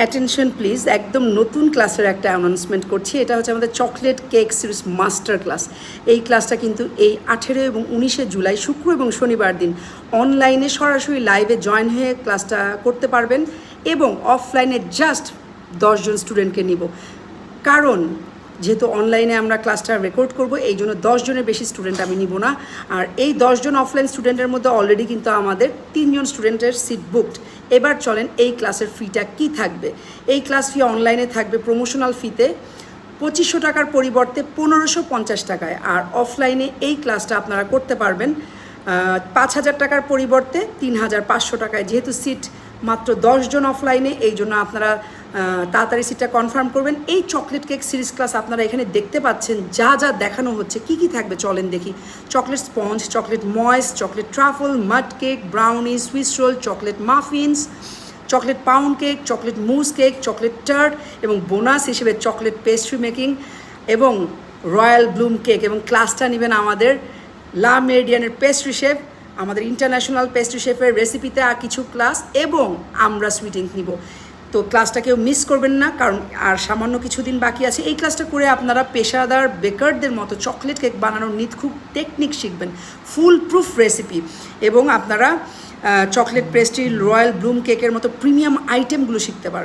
Attention please, একদম নতুন ক্লাসের একটা অ্যানাউন্সমেন্ট করছি। এটা হচ্ছে আমাদের chocolate cake series master class. এই ক্লাসটা কিন্তু এই 18 এবং 19 জুলাই শুক্র এবং শনিবার দিন অনলাইনে সরাসরি লাইভে জয়েন হয়ে ক্লাসটা করতে পারবেন এবং অফলাইনে জাস্ট 10 জন স্টুডেন্টকে নিব। কারণ যেহেতু অনলাইনে আমরা ক্লাসটা রেকর্ড করব, এই জন্য 10 জনের বেশি স্টুডেন্ট আমি নিব না। আর এই 10 জন অফলাইন স্টুডেন্টের মধ্যে অলরেডি কিন্তু আমাদের 3 জন স্টুডেন্টের সিট বুকড। এবার চলেন এই ক্লাসের ফিটা কি থাকবে। এই ক্লাস ফি অনলাইনে থাকবে প্রমোশনাল ফিতে 2500 টাকার পরিবর্তে 1550 টাকায়, আর অফলাইনে এই ক্লাসটা আপনারা করতে পারবেন 5000 টাকার পরিবর্তে 3500 টাকায়। যেহেতু সিট মাত্র 10 জন অফলাইনে, এই জন্য আপনারা তাড়াতাড়ি সিটটা কনফার্ম করবেন। এই চকলেট কেক সিরিজ ক্লাস আপনারা এখানে দেখতে পাচ্ছেন যা যা দেখানো হচ্ছে। কি কি থাকবে চলেন দেখি। Chocolate sponge, chocolate moist, chocolate truffle, mud cake, brownie, swiss roll, chocolate muffins, chocolate pound cake, chocolate mousse cake, chocolate tart এবং বোনাস হিসেবে চকলেট পেস্ট্রি মেকিং এবং রয়্যাল ব্লুম কেক। এবং ক্লাসটা নেবেন আমাদের লা মেরিডিয়ানের পেস্ট্রি শেফ, আমাদের ইন্টারন্যাশনাল পেস্ট্রি শেফের রেসিপিতে আর কিছু ক্লাস, এবং আমরা সুইটিং নিব। তো ক্লাসটা কেউ মিস করবেন না, কারণ আর সামান্য কিছুদিন বাকি আছে। এই ক্লাসটা করে আপনারা পেশাদার বেকারদের মতো চকলেট কেক বানানোর খুব টেকনিক শিখবেন, ফুল প্রুফ রেসিপি, এবং আপনারা চকলেট পেস্ট্রি, রয়্যাল ব্লুম কেকের মতো প্রিমিয়াম আইটেমগুলো শিখতে পারবেন।